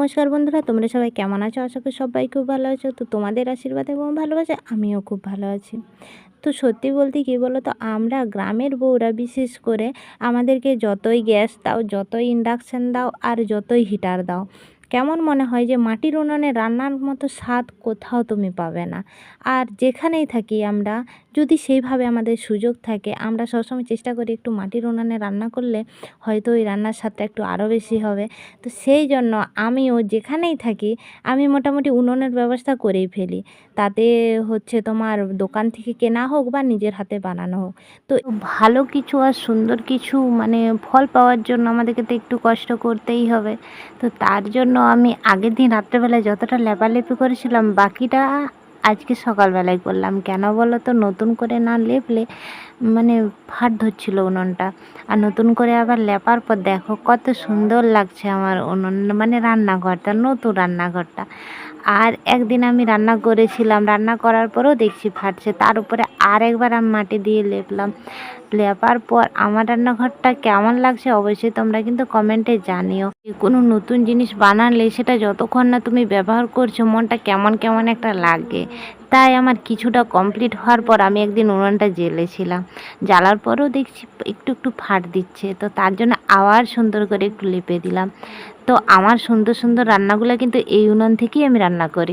নমস্কার বন্ধুরা, তোমরা সবাই কেমন আছো? আশা করি সবাই খুব ভালো আছো। তো তোমাদের আশীর্বাদ এবং ভালোবাসা আমিও খুব ভালো আছি। তো সত্যি বলতে কী বলো তো, আমরা গ্রামের বউরা বিশেষ করে আমাদেরকে যতই গ্যাস দাও, যতই ইন্ডাকশান দাও আর যতই হিটার দাও, কেমন মনে হয় যে মাটির উনুনে রান্নার মতো স্বাদ কোথাও তুমি পাবে না। আর যেখানেই থাকি আমরা, যদি সেইভাবে আমাদের সুযোগ থাকে, আমরা সবসময় চেষ্টা করি একটু মাটির উনুনে রান্না করলে হয়তো ওই রান্নার স্বাদটা একটু আরও বেশি হবে। তো সেই জন্য আমিও যেখানেই থাকি আমি মোটামুটি উনুনের ব্যবস্থা করেই ফেলি। তাতে হচ্ছে তোমার দোকান থেকে কেনা হোক বা নিজের হাতে বানানো হোক। তো ভালো কিছু আর সুন্দর কিছু মানে ফল পাওয়ার জন্য আমাদেরকে তো একটু কষ্ট করতেই হবে। তো তার জন্য আমি আগের দিন রাত্রেবেলায় যতটা লেপালেপি করেছিলাম, বাকিটা আজকে সকালবেলায় করলাম। কেন বলো তো, নতুন করে না লেপলে মানে ফাট ধরছিল উনুনটা। আর নতুন করে আবার লেপার পর দেখো কত সুন্দর লাগছে আমার উনুন, মানে রান্নাঘরটা, নতুন রান্নাঘরটা। আর একদিন আমি রান্না করেছিলাম, রান্না করার পরেও দেখছি ফাটছে, তার উপরে আরেকবার আমি মাটি দিয়ে লেপলাম। লেপার পর আমার রান্নাঘরটা কেমন লাগছে অবশ্যই তোমরা কিন্তু কমেন্টে জানিও। কোনো নতুন জিনিস বানালে সেটা যতক্ষণ না তুমি ব্যবহার করছো, মনটা কেমন কেমন একটা লাগে। তাই আমার কিছুটা কমপ্লিট হওয়ার পর আমি একদিন উনুনটা জ্বেলেছিলাম, জ্বালার পরেও দেখছি একটু একটু ফাট দিচ্ছে। তো তার জন্য আবার সুন্দর করে একটু লেপে দিলাম। তো আমার সুন্দর সুন্দর রান্নাগুলো কিন্তু এই উনুন থেকেই আমি রান্না করি।